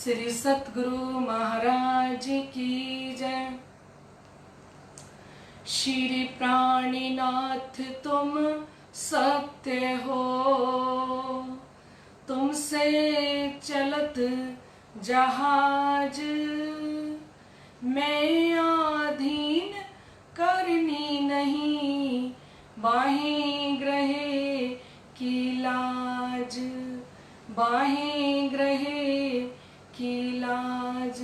श्री सतगुरु महाराज की जय। श्री प्राणीनाथ तुम सत्य हो, तुमसे चलत जहाज मैं आधीन करनी नहीं, बाहें ग्रहे की लाज, बाहें ग्रहे की लाज।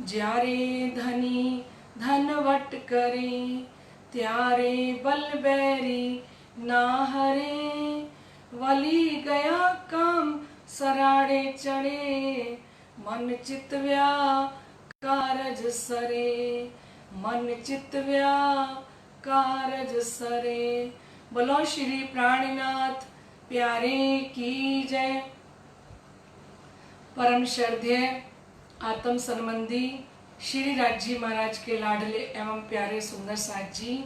ज्यारे धनी धनवट करे, त्यारे बलबैरी ना हरे। वली गया काम सराड़े चढ़े, मन चित व्या कारज सरे, मन चित व्या कारज सरे। बोलो श्री प्राणनाथ प्यारे की जय। परम श्रद्धेय आत्म संबंधी श्री राज महाराज के लाडले एवं प्यारे सुंदर साथ जी,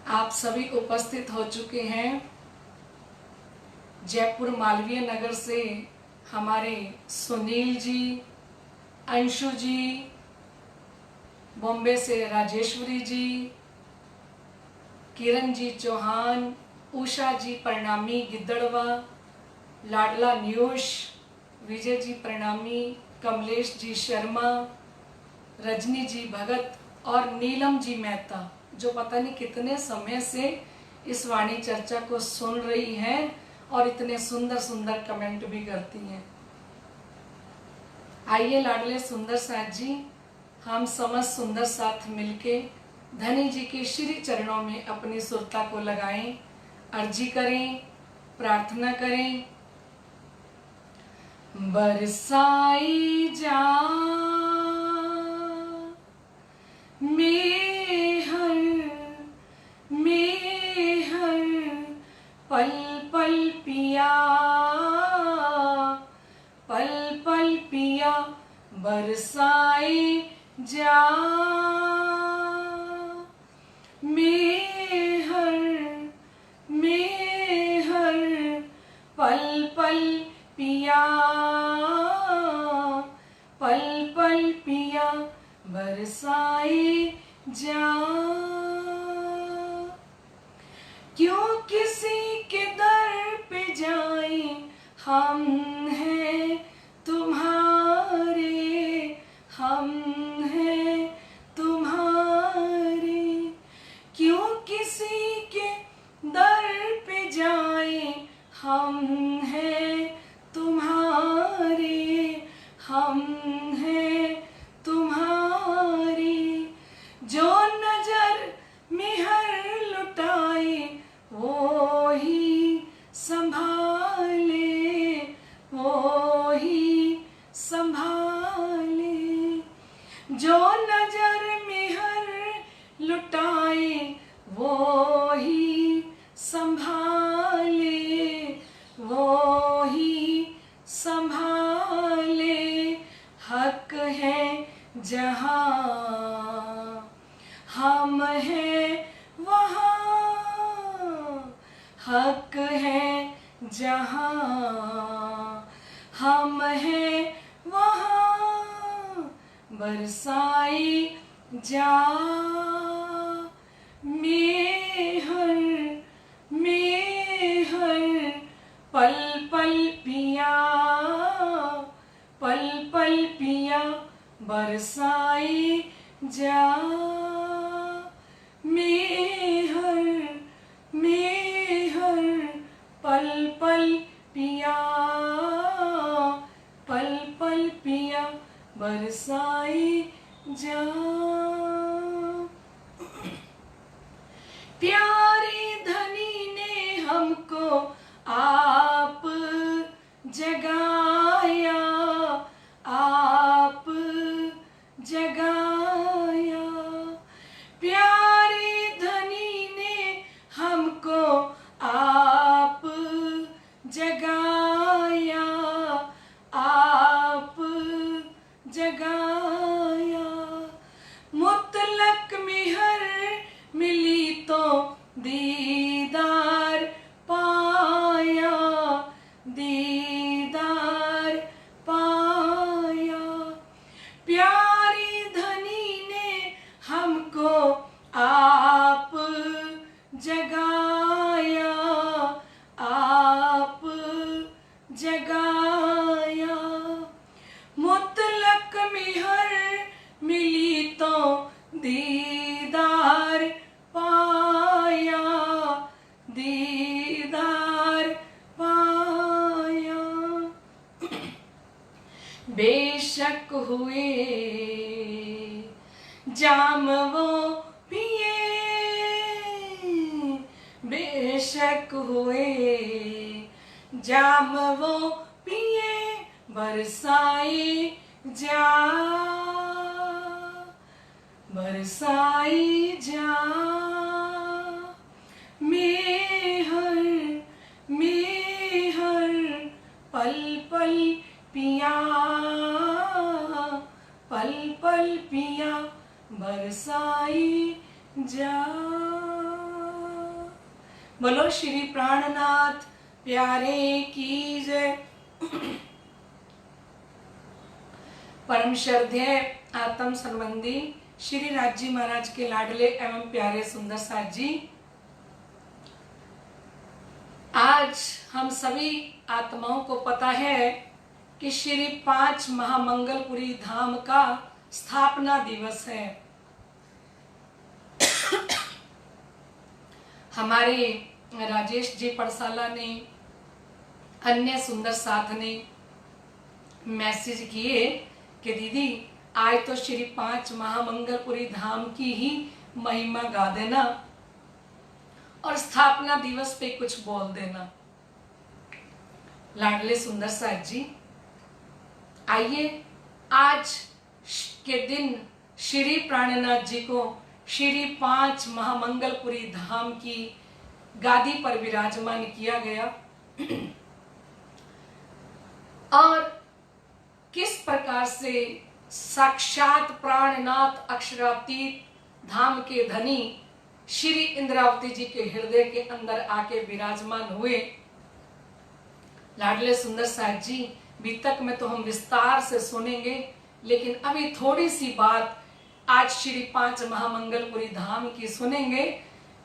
आप सभी उपस्थित हो चुके हैं। जयपुर मालवीय नगर से हमारे सुनील जी, अंशु जी, बॉम्बे से राजेश्वरी जी, किरण जी चौहान, उषा जी प्रणामी गिद्दड़वा, लाडला न्यूश, विजय जी प्रणामी, कमलेश जी शर्मा, रजनी जी भगत और नीलम जी मेहता, जो पता नहीं कितने समय से इस वाणी चर्चा को सुन रही हैं और इतने सुंदर सुंदर कमेंट भी करती हैं। आइए लाडले सुंदर साथ जी, हम समस्त सुंदर साथ मिलके धनी जी के श्री चरणों में अपनी सुरता को लगाएं, अर्जी करें, प्रार्थना करें। बरसाई जा मेहर मेहर पल पल पिया, पल पल पिया बरसाई जा। मेहर मेहर पल पल पिया, पल पल पिया बरसाई जा। क्यों किसी के दर पे जाए, हम हैं तुम्हारे, हम हैं तुम्हारे। क्यों किसी के दर पे जाए, हम हैं तुम्हारे, हम हैं तुम्हारे। जो नजर मेहर लुटाए, वो ही संभाले, वो ही संभाले। जो नजर मेहर लुटाए, वो ही संभाले, वो ही संभाले। हक है जहाँ हम हैं वहाँ, हक है जहाँ हम हैं वहाँ। बरसाई जा मेहर मेहर पल पल पिया, पल पल पिया बरसाई जा। मेहर मेहर पल पल पिया, पल पल पिया बरसाई जा। प्यारे धनी ने हमको आप जगाया, आप जगाया। प्यारे धनी ने हमको आप जगाया, आप जगाया। मुतलक मेहर मिली तो दीदार पाया, बेशक हुए जाम वो पिए, बेशक हुए जाम वो पिए, बरसाई जा, बरसाई जा, मेहर मेहर पल पल पिया, पल पल पिया, बरसाई जा। बोलो श्री प्राणनाथ प्यारे की जय। परम श्रद्धेय आत्म संबंधी श्री राजी महाराज के लाडले एवं प्यारे सुंदर साथ जी, आज हम सभी आत्माओं को पता है कि श्री 5 महामंगलपुरी धाम का स्थापना दिवस है। हमारे राजेश जी पड़साला ने, अन्य सुंदर साथ ने मैसेज किए कि दीदी आज तो श्री 5 महामंगलपुरी धाम की ही महिमा गा देना और स्थापना दिवस पे कुछ बोल देना। लाडले सुंदर साथ जी, आइए आज के दिन श्री प्राणनाथ जी को श्री 5 महामंगलपुरी धाम की गादी पर विराजमान किया गया और किस प्रकार से साक्षात प्राणनाथ अक्षरातीत धाम के धनी श्री इंद्रावती जी के हृदय के अंदर आके विराजमान हुए। लाडले सुंदर साथ जी, बीतक में तो हम विस्तार से सुनेंगे, लेकिन अभी थोड़ी सी बात आज श्री 5 महामंगलपुरी धाम की सुनेंगे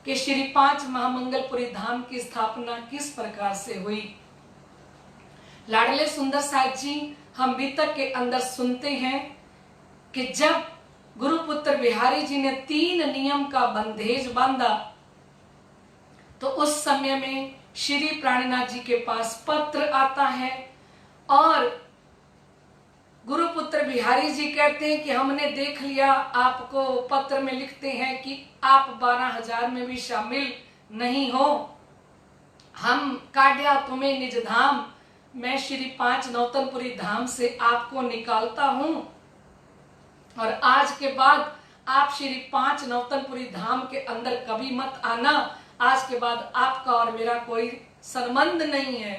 कि श्री 5 महामंगलपुरी धाम की स्थापना किस प्रकार से हुई। लाडले सुंदर साथ जी, हम बीतक के अंदर सुनते हैं कि जब गुरुपुत्र बिहारी जी ने 3 नियम का बंधेज बांधा तो उस समय में श्री प्राणनाथ जी के पास पत्र आता है और गुरुपुत्र बिहारी जी कहते हैं कि हमने देख लिया, आपको पत्र में लिखते हैं कि आप 12,000 में भी शामिल नहीं हो, हम काढ़िया तुम्हें निज धाम, मैं श्री 5 नौतनपुरी धाम से आपको निकालता हूं और आज के बाद आप श्री 5 नौतनपुरी धाम के अंदर कभी मत आना, आज के बाद आपका और मेरा कोई संबंध नहीं है।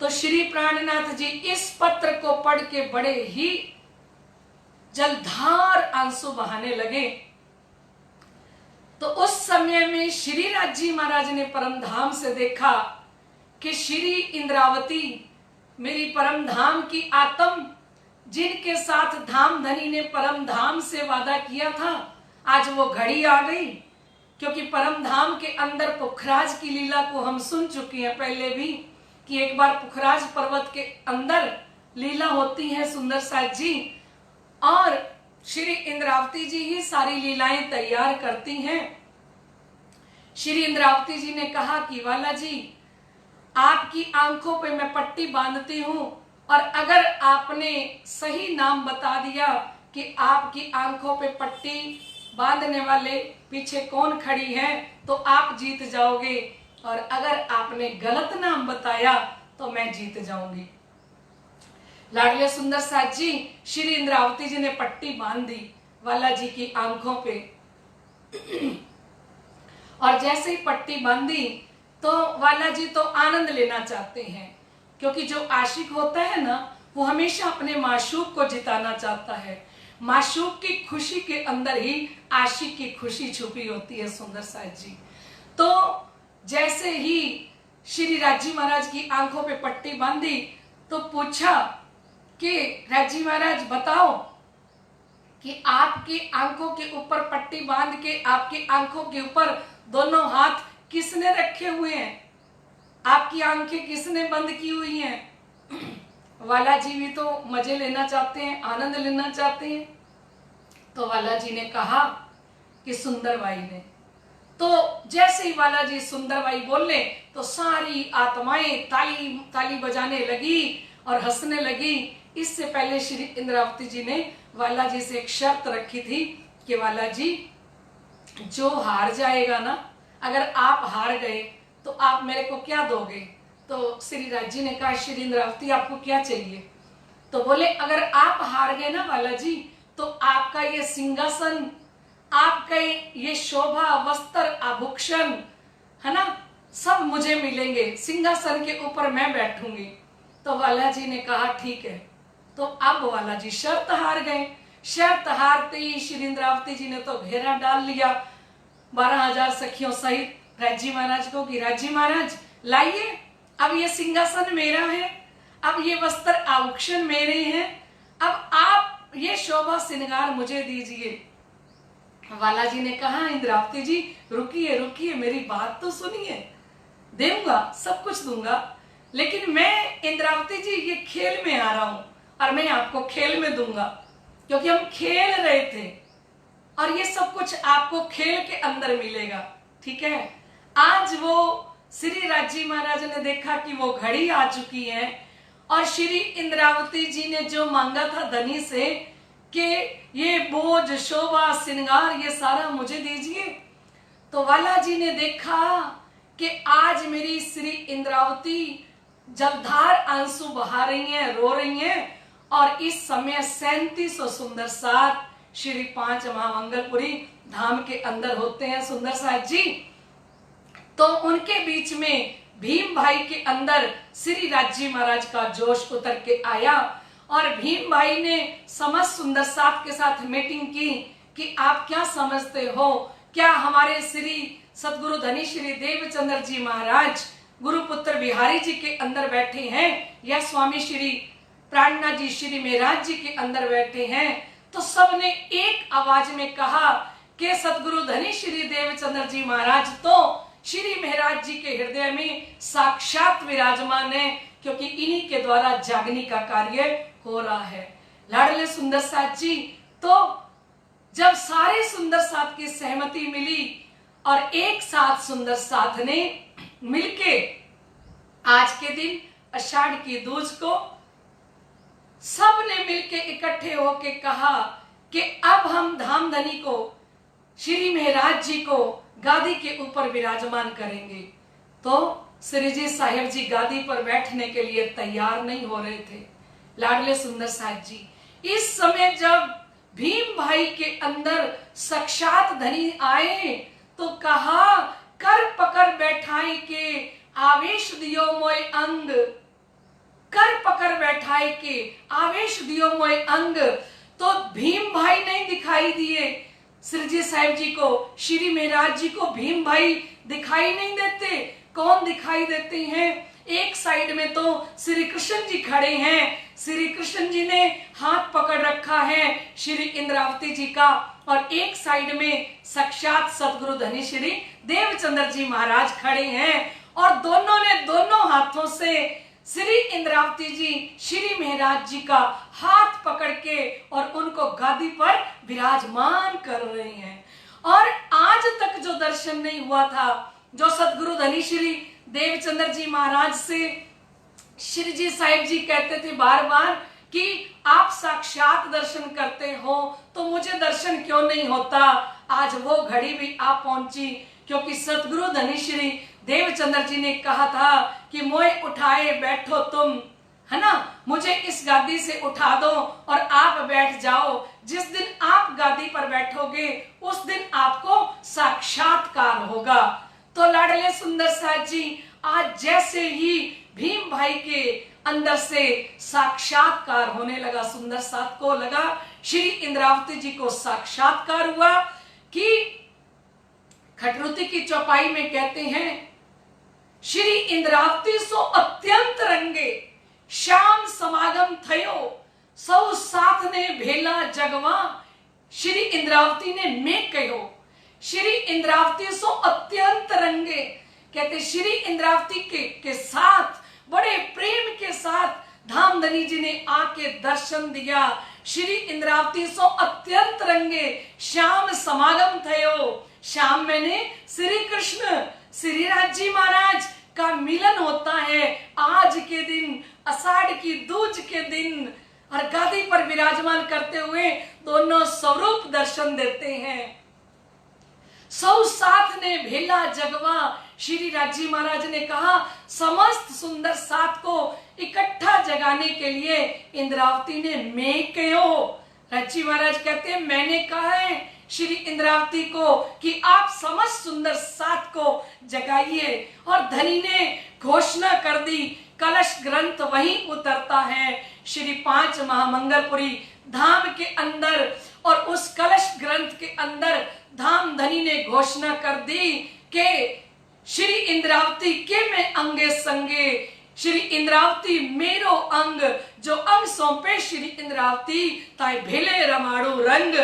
तो श्री प्राणनाथ जी इस पत्र को पढ़ के बड़े ही जलधार आंसू बहाने लगे। तो उस समय में श्री राजी महाराज ने परम धाम से देखा कि श्री इंद्रावती मेरी परम धाम की आत्म, जिनके साथ धाम धनी ने परम धाम से वादा किया था, आज वो घड़ी आ गई। क्योंकि परम धाम के अंदर पुखराज की लीला को हम सुन चुके हैं पहले भी कि एक बार पुखराज पर्वत के अंदर लीला होती है सुंदर साथ जी, और श्री इंद्रावती जी ही सारी लीलाएं तैयार करती हैं। श्री इंद्रावती जी ने कहा कि वाला जी, आपकी आंखों पे मैं पट्टी बांधती हूं और अगर आपने सही नाम बता दिया कि आपकी आंखों पे पट्टी बांधने वाले पीछे कौन खड़ी है तो आप जीत जाओगे, और अगर आपने गलत नाम बताया तो मैं जीत जाऊंगी। लाडले सुंदर साथ जी, श्री इंद्रावती जी ने पट्टी बांध दी वाला जी की आंखों पे और जैसे ही पट्टी बांधी तो वाला जी तो आनंद लेना चाहते हैं, क्योंकि जो आशिक होता है ना वो हमेशा अपने माशूक को जिताना चाहता है। माशूक की खुशी के अंदर ही आशिक की खुशी छुपी होती है सुंदर साथ जी। तो जैसे ही श्री राजी महाराज की आंखों पे पट्टी बांधी तो पूछा कि राजी महाराज बताओ कि आपकी आंखों के ऊपर पट्टी बांध के आपकी आंखों के ऊपर दोनों हाथ किसने रखे हुए हैं, आपकी आंखें किसने बंद की हुई हैं। वाला जी भी तो मजे लेना चाहते हैं, आनंद लेना चाहते हैं। तो वाला जी ने कहा कि सुंदरबाई ने। तो जैसे ही वाला जी सुंदरबाई बोले तो सारी आत्माएं ताली ताली बजाने लगी और हंसने लगी। इससे पहले श्री इंद्रावती जी ने वाला जी से एक शर्त रखी थी कि वाला जी, जो हार जाएगा ना, अगर आप हार गए तो आप मेरे को क्या दोगे? तो श्री राज जी ने कहा, श्री इंद्रावती आपको क्या चाहिए? तो बोले, अगर आप हार गए ना वाला जी, तो आपका ये सिंहासन, आपका ये शोभा वस्त्र आभूषण है ना, सब मुझे मिलेंगे, सिंहासन के ऊपर मैं बैठूंगी। तो वाला जी ने कहा ठीक है। तो अब वाला जी शर्त हार गए। शर्त हारते ही श्री इंद्रावती जी ने तो घेरा डाल लिया 12,000 सखियों सहित राजी महाराज को कि राजी महाराज लाइए, अब ये सिंहासन मेरा है, अब ये वस्त्र आभूषण मेरे हैं, अब आप ये शोभा श्रृंगार मुझे दीजिए। वाला जी ने कहा, इंद्रावती जी रुकिए रुकिए, मेरी बात तो सुनिए, दूंगा, सब कुछ दूंगा, लेकिन मैं इंद्रावती जी ये खेल में आ रहा हूं और मैं आपको खेल में दूंगा, क्योंकि हम खेल रहे थे और ये सब कुछ आपको खेल के अंदर मिलेगा। ठीक है। आज वो श्री राजी महाराज ने देखा कि वो घड़ी आ चुकी है और श्री इंद्रावती जी ने जो मांगा था धनी से कि ये बोझ शोभा श्रृंगार ये सारा मुझे दीजिए, तो वाला जी ने देखा कि आज मेरी श्री इंद्रावती जलधार आंसू बहा रही हैं, रो रही हैं, और इस समय 3700 सुंदर साथ श्री 5 महामंगलपुरी धाम के अंदर होते हैं सुंदर साथ जी। तो उनके बीच में भीम भाई के अंदर श्री राजी महाराज का जोश उतर के आया और भीम भाई ने समस्त सुंदर साथ के साथ मीटिंग की कि आप क्या समझते हो, क्या हमारे श्री सदगुरु धनी श्री देवचंद्र जी महाराज गुरुपुत्र बिहारी जी के अंदर बैठे हैं या स्वामी श्री प्राणनाथ जी श्री मेहराज जी के अंदर बैठे हैं? तो सबने एक आवाज में कहा कि सदगुरु धनी श्री देवचंद्र जी महाराज तो श्री मेहराज जी के हृदय में साक्षात विराजमान है, क्योंकि इन्हीं के द्वारा जागने का कार्य हो रहा है। लाडले सुंदर साथ जी, तो जब सारे सुंदर साथ की सहमति मिली और एक साथ सुंदर साथ ने मिलके आज के दिन आषाढ़ की दूज को सब ने मिलके इकट्ठे होके कहा कि अब हम धामधनी को श्री मेहराज जी को गादी के ऊपर विराजमान करेंगे। तो श्री जी साहेब जी गादी पर बैठने के लिए तैयार नहीं हो रहे थे। लाडले सुंदर साथ जी, इस समय जब भीम भाई के अंदर साक्षात धनी आए तो कहा, कर पकड़ बैठाई के आवेश दियो मोय अंग, कर पकड़ बैठाई के आवेश दियो मोय अंग। तो भीम भाई नहीं दिखाई दिए श्री जी साहिब जी को, श्री मेहराज जी को भीम भाई दिखाई नहीं देते। कौन दिखाई देते हैं? एक साइड में तो श्री कृष्ण जी खड़े हैं, श्री कृष्ण जी ने हाथ पकड़ रखा है श्री इंद्रावती जी का, और एक साइड में साक्षात सदगुरु धनी श्री देवचंद्र जी महाराज खड़े हैं, और दोनों ने दोनों हाथों से श्री इंद्रावती जी श्री मेहराज जी का हाथ पकड़ के और उनको गादी पर विराजमान कर रहे हैं। और आज तक जो दर्शन नहीं हुआ था, जो सदगुरु धनी श्री देवचंद्र जी महाराज से श्री जी साहिब जी कहते थे बार बार कि आप साक्षात दर्शन करते हो तो मुझे दर्शन क्यों नहीं होता, आज वो घड़ी भी आ पहुंची, क्योंकि सदगुरु धनी श्री देवचंद्र जी ने कहा था कि मोए उठाए बैठो तुम, है ना, मुझे इस गादी से उठा दो और आप बैठ जाओ। जिस दिन आप गादी पर बैठोगे उस दिन आपको साक्षात्कार होगा। तो लाडले सुंदर साथ जी, आज जैसे ही भीम भाई के अंदर से साक्षात्कार होने लगा, सुंदर साथ को लगा, श्री इंद्रावती जी को साक्षात्कार हुआ कि खटरुती की चौपाई में कहते हैं, श्री इंद्रावती सो अत्यंत रंगे श्याम समागम थयो, सौ साथ ने भेला जगवा, श्री इंद्रावती ने मैं कहो। श्री इंद्रावती सो अत्यंत रंगे, कहते श्री इंद्रावती के साथ बड़े प्रेम के साथ धामधनी जी ने आके दर्शन दिया। श्री इंद्रावती सो अत्यंत रंगे श्याम समागम थयो, श्याम मैंने श्री कृष्ण श्री राज जी महाराज का मिलन होता है। आज के दिन आषाढ़ की दूज दिन और गादी पर विराजमान करते हुए दोनों स्वरूप दर्शन देते हैं। सौ साथ ने भेला जगवा, श्री राजी महाराज ने कहा समस्त सुंदर साथ को इकट्ठा जगाने के लिए इंद्रावती ने मैं कहो। राजी महाराज कहते हैं मैंने कहा है श्री इंद्रावती को कि आप समस्त सुंदर साथ को जगाइए। और धनी ने घोषणा कर दी, कलश ग्रंथ वहीं उतरता है श्री 5 महामंगलपुरी धाम के अंदर। और उस कलश ग्रंथ के अंदर धाम धनी ने घोषणा कर दी कि श्री इंद्रावती के में अंगे संगे, श्री इंद्रावती मेरो अंग, जो अंग सौंपे श्री इंद्रावती ताई भेले रमाड़ू रंग।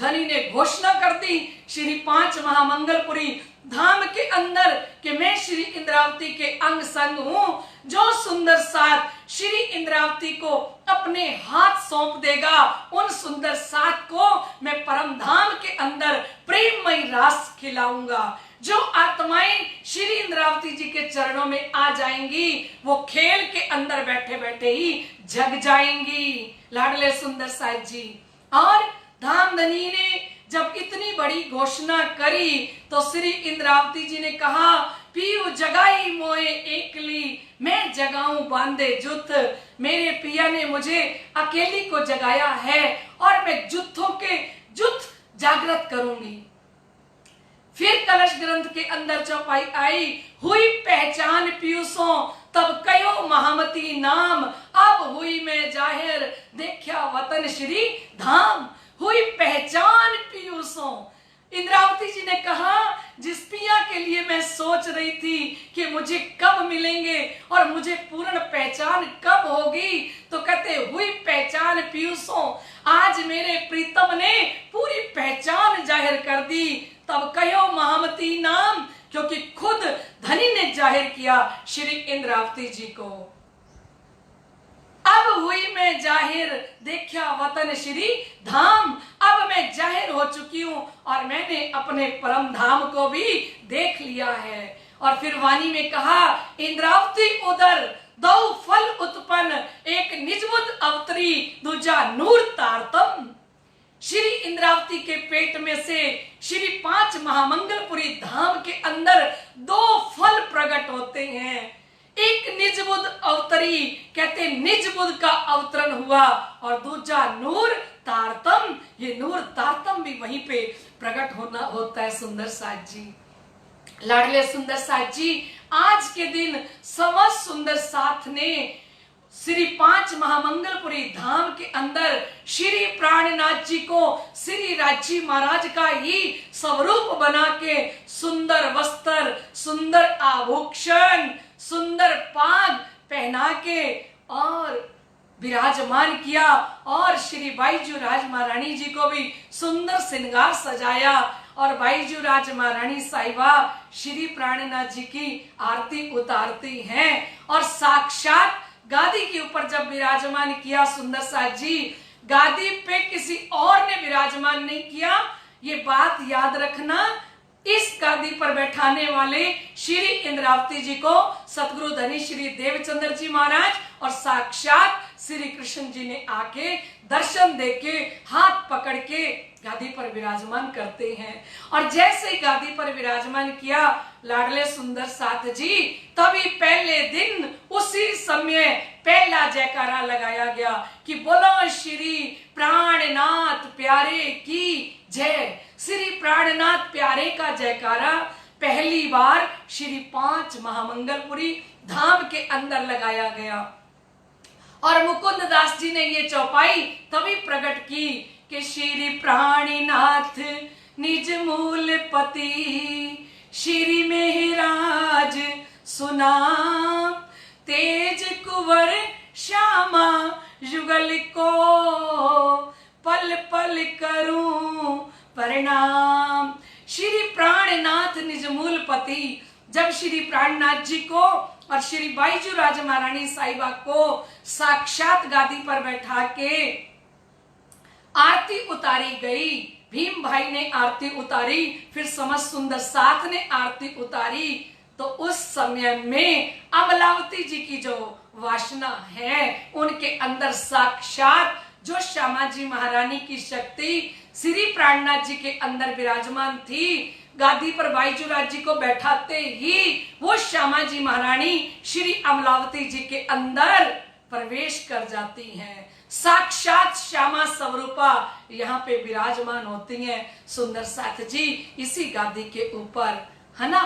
धनी ने घोषणा कर दी श्री 5 महामंगलपुरी धाम के अंदर कि मैं श्री इंद्रावती के अंग संग हूँ। जो सुंदर साथ श्री इंद्रावती को अपने हाथ सौंप देगा, उन सुंदर साथ को मैं परम धाम के अंदर प्रेममय रास खिलाऊंगा। जो आत्माएं श्री इंद्रावती जी के चरणों में आ जाएंगी, वो खेल के अंदर बैठे बैठे ही जग जाएंगी। लाडले सुंदर साथ जी। और धामधनी ने जब इतनी बड़ी घोषणा करी तो श्री इंद्रावती जी ने कहा पीऊ जगाई मोए एकली, मैं जगाऊं बांधे जुथ। मेरे पिया ने मुझे अकेली को जगाया है और मैं जुत्थों के जुथ जागृत करूंगी। फिर कलश ग्रंथ के अंदर चौपाई आई, हुई पहचान पीयूषों तब कयो महामती नाम, अब हुई मैं जाहिर देखा वतन श्री धाम। हुई पहचान पीयूषों। इंद्रावती जी ने कहा जिस पिया के लिए मैं सोच रही थी कि मुझे कब मिलेंगे और मुझे पूर्ण पहचान कब होगी, तो कहते हुई पहचान पीयूषों, आज मेरे प्रीतम ने पूरी पहचान जाहिर कर दी। तब कहो महामती नाम, क्योंकि खुद धनी ने जाहिर किया श्री इंद्रावती जी को। अब हुई मैं जाहिर देखा वतन श्री धाम, अब मैं जाहिर हो चुकी हूँ और मैंने अपने परम धाम को भी देख लिया है। और फिर वाणी में कहा इंद्रावती उदर दो फल उत्पन्न, एक निजबुद्ध अवतरी दूजा नूर तारतम। श्री इंद्रावती के पेट में से श्री 5 महामंगलपुरी धाम के अंदर 2 फल प्रकट होते हैं। एक निजबुद्ध अवतरी, कहते निजबुद्ध का अवतरण हुआ, और दूसरा नूर तारतम, ये नूर तारतम भी वहीं पे प्रकट होता है। सुंदर साथ जी, लाडले सुंदर साथ जी, आज के दिन समस्त सुंदर साथ ने श्री 5 महामंगलपुरी धाम के अंदर श्री प्राणनाथ जी को श्री राजी महाराज का ही स्वरूप बना के सुंदर वस्त्र, सुंदर आभूषण, सुंदर पाग पहना के और विराजमान किया। और श्री बाईजू राज महारानी जी को भी सुंदर श्रृंगार सजाया। और बाईजू राज महारानी साहिबा श्री प्राणनाथ जी की आरती उतारती हैं। और साक्षात गादी के ऊपर जब विराजमान किया सुंदर साथ जी, गादी पे किसी और ने विराजमान नहीं किया। ये बात याद रखना, इस गादी पर बैठाने वाले श्री इंद्रावती जी को सतगुरु धनी श्री देवचंद्र जी महाराज और साक्षात श्री कृष्ण जी ने आके दर्शन देके हाथ पकड़ के गादी पर विराजमान करते हैं। और जैसे ही गादी पर विराजमान किया लाडले सुंदर साथ जी, तभी पहले दिन उसी समय पहला जयकारा लगाया गया कि बोलो श्री प्राणनाथ प्यारे की जय। श्री प्राणनाथ प्यारे का जयकारा पहली बार श्री 5 महामंगलपुरी धाम के अंदर लगाया गया। और मुकुंद दास जी ने ये चौपाई तभी प्रकट की कि श्री प्राणनाथ निज मूल पति, श्री मेहराज सुना तेज कुंवर श्यामा युगल को, पल पल करूं प्रणाम। श्री प्राणनाथ निज मूल पति, जब श्री प्राणनाथ जी को और श्री बाईजू राज महारानी साहिबा को साक्षात गादी पर बैठा के आरती उतारी गई, भीम भाई ने आरती उतारी, फिर समस्त सुंदर साथ ने आरती उतारी, तो उस समय में अमलावती जी की जो वासना है, उनके अंदर साक्षात जो श्यामा जी महारानी की शक्ति श्री प्राणनाथ जी के अंदर विराजमान थी, गादी पर बाईजूराज जी को बैठाते ही वो श्यामा जी महारानी श्री अमलावती जी के अंदर प्रवेश कर जाती हैं। साक्षात श्यामा स्वरूपा यहाँ पे विराजमान होती हैं सुंदर साथ जी इसी गादी के ऊपर, है ना।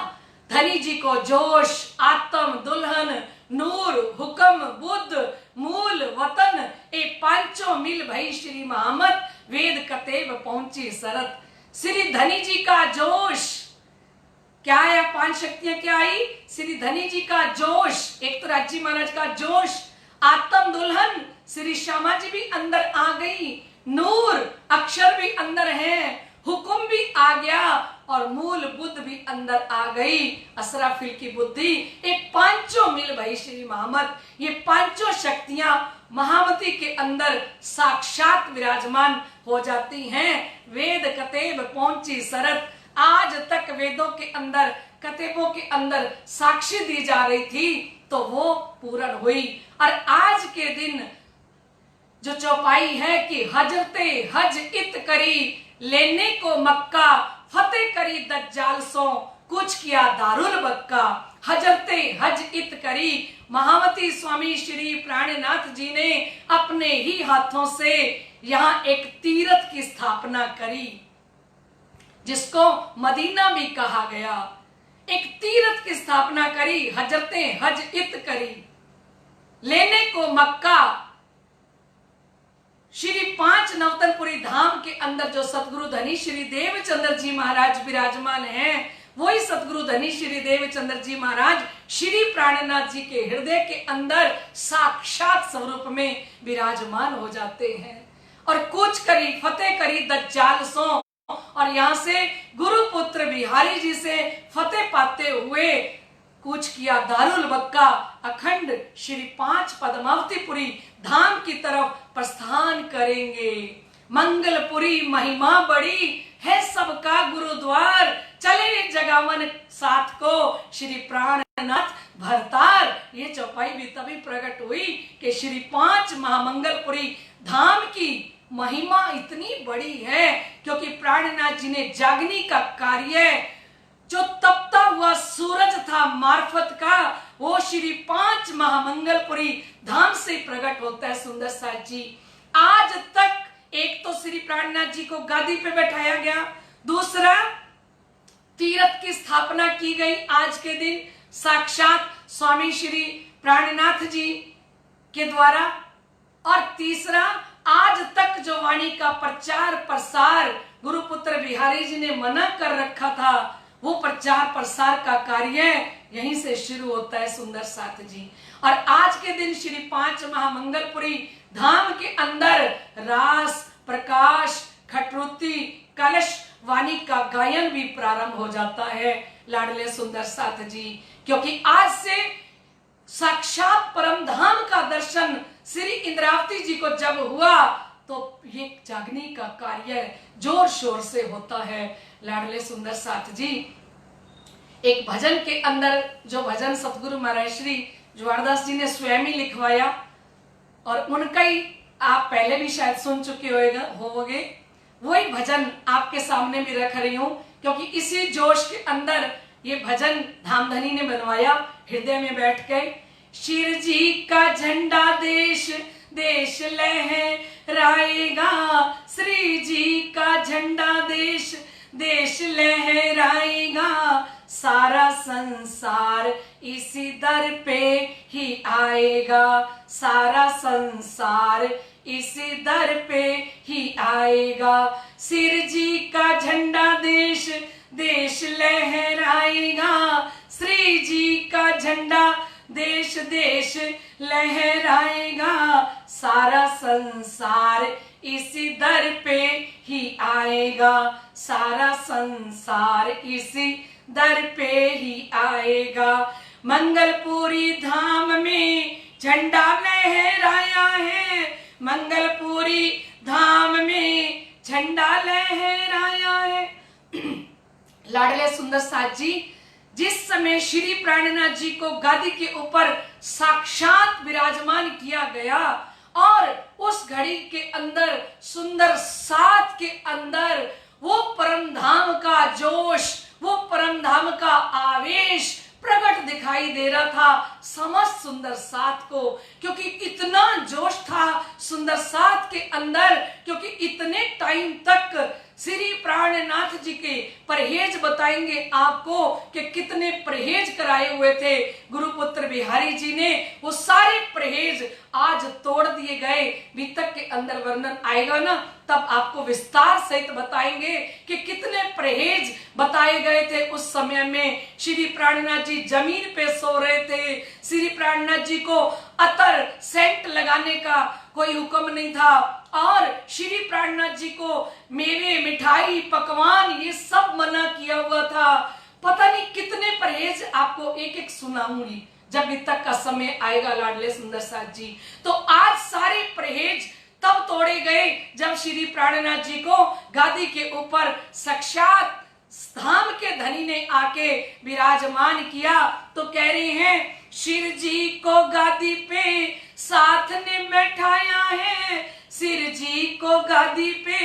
धनी जी को जोश, आत्म, दुल्हन, नूर, हुक्म, बुद्ध, मूल, वतन ए पांचों मिल भई श्री महामत, वेद कतेब पहुंची सरत। श्री धनी जी का जोश क्या है, 5 शक्तियां क्या आई, श्री धनी जी का जोश, एक तो राजी महाराज का जोश, आत्म दुल्हन श्री श्यामा जी भी अंदर आ गई, नूर अक्षर भी अंदर है, हुक्म भी आ गया और मूल बुद्ध भी अंदर आ गई, असराफिल की बुद्धि। एक पांचों मिल भई श्री महामत, ये पांचों शक्तियां महामती के अंदर साक्षात विराजमान हो जाती हैं। वेद कतेब पहुंची सरत, आज तक वेदों के अंदर, कतेबों के अंदर साक्षी दी जा रही थी तो वो पूर्ण हुई। और आज के दिन जो चौपाई है कि हजरते हज इत करी, लेने को मक्का, फतेह करी दज्जाल सो, कुछ किया दारुल बक्का। हजरते हज इत करी, महामती स्वामी श्री प्राणनाथ जी ने अपने ही हाथों से यहाँ एक तीर्थ की स्थापना करी, जिसको मदीना भी कहा गया। एक तीर्थ की स्थापना करी, हजरते हज इत करी, लेने को मक्का। श्री 5 नवतनपुरी धाम के अंदर जो सतगुरु धनी श्री देवचंद्र जी महाराज विराजमान हैं, वही सतगुरु धनी श्री देवचंद्र जी महाराज श्री प्राणनाथ जी के हृदय के अंदर साक्षात स्वरूप में विराजमान हो जाते हैं। और कूच करी, फतेह करी दज्जाल सो, और यहाँ से गुरु पुत्र बिहारी जी से फतेह पाते हुए कूच किया दारुल बक्का, अखंड श्री 5 पद्मावतीपुरी धाम की तरफ प्रस्थान करेंगे। मंगलपुरी महिमा बड़ी है सबका गुरुद्वार, चले जगावन साथ को श्री प्राणनाथ भरतार। ये चौपाई भी तभी प्रकट हुई कि श्री 5 महामंगलपुरी धाम की महिमा इतनी बड़ी है, क्योंकि प्राणनाथ जी ने जागनी का कार्य, जो तपता हुआ सूरज था मार्फत का, वो श्री 5 महामंगलपुरी धाम से प्रकट होता है। सुंदर साथ जी, आज तक एक तो श्री प्राणनाथ जी को गादी पे बैठाया गया, दूसरा तीर्थ की स्थापना की गई आज के दिन साक्षात स्वामी श्री प्राणनाथ जी के द्वारा, और तीसरा आज तक जो वाणी का प्रचार प्रसार गुरुपुत्र बिहारी जी ने मना कर रखा था, वो प्रचार प्रसार का कार्य यहीं से शुरू होता है सुंदर साथ जी। और आज के दिन श्री 5 महामंगलपुरी धाम के अंदर रास, प्रकाश, खटरुति, कलश वाणी का गायन भी प्रारंभ हो जाता है लाडले सुंदर साथ जी, क्योंकि आज से साक्षात परम धाम का दर्शन श्री इंद्रावती जी को जब हुआ तो ये जागने का कार्य जोर शोर से होता है लाडले सुंदर साथ जी। एक भजन के अंदर जो भजन सतगुरु महाराज श्री ज्वारदास जी ने स्वयं ही लिखवाया, और उनका ही आप पहले भी शायद सुन चुके होंगे, वही भजन आपके सामने भी रख रही हूं, क्योंकि इसी जोश के अंदर ये भजन धामधनी ने बनवाया हृदय में बैठ के। शिर जी का झंडा देश देश लहराएगा, श्री जी का झंडा देश देश लहराएगा, सारा संसार इसी दर पे ही आएगा, सारा संसार इसी दर पे ही आएगा। सिर जी का झंडा देश देश लहराएगा, श्री जी का झंडा देश देश लहराएगा, सारा संसार इसी दर पे ही आएगा, सारा संसार इसी दर पे ही आएगा। मंगलपुरी धाम में झंडा लहराया है, मंगलपुरी धाम में झंडा लहराया है। लाडले सुंदर साथ जी, जिस समय श्री प्राणनाथ जी को गादी के ऊपर साक्षात विराजमान किया गया और उस घड़ी के अंदर सुंदर सात के अंदर वो परम धाम का जोश, वो परम धाम का आवेश प्रकट दिखाई दे रहा था समस्त सुंदर सात को, क्योंकि इतना जोश था सुंदर सात के अंदर, क्योंकि इतने टाइम तक श्री प्राणनाथ जी के परहेज बताएंगे आपको कि कितने परहेज कराए हुए थे गुरुपुत्र बिहारी जी ने। वो सारे परहेज आज तोड़ दिए गए। वितक के अंदर वर्णन आएगा ना, तब आपको विस्तार सहित बताएंगे कि कितने परहेज बताए गए थे उस समय में। श्री प्राणनाथ जी जमीन पे सो रहे थे। श्री प्राणनाथ जी को अतर सेंट लगाने का कोई हुक्म नहीं था और श्री प्राणनाथ जी को मेवे, मिठाई, पकवान ये सब मना किया हुआ था। पता नहीं कितने परहेज आपको एक एक सुनाऊंगी जब वितक का समय आएगा लाडले सुंदर साथ जी। तो आज सारे परहेज तब तोड़े गए जब श्री प्राणनाथ जी को गादी के ऊपर साक्षात धाम के धनी ने आके विराजमान किया। तो कह रहे हैं शिव जी को गादी पे साथ ने बैठाया है, सिर जी को गादी पे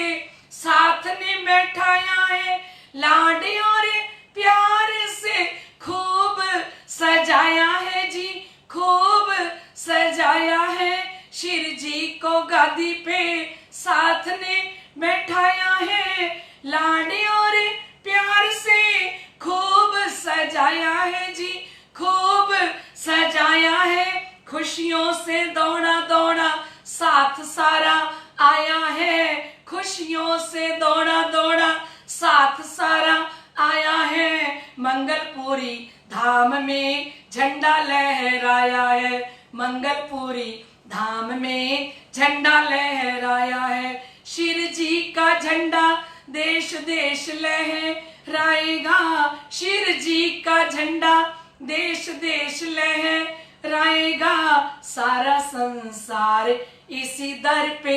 साथ ने बैठाया है, लाड और प्यार से खूब सजाया है जी, खूब सजाया है। शिव जी को गादी पे साथ ने बैठाया है, लाड और प्यार से खूब सजाया है जी, खूब सजाया है। खुशियों से दौड़ा दौड़ा साथ सारा आया है, खुशियों से दौड़ा दौड़ा साथ सारा आया है। मंगलपुरी धाम में झंडा लहराया है, मंगलपुरी धाम में झंडा लहराया है। शिव जी का झंडा देश देश लहराएगा, शिव जी का झंडा देश देश लहराएगा। सारा संसार इसी दर पे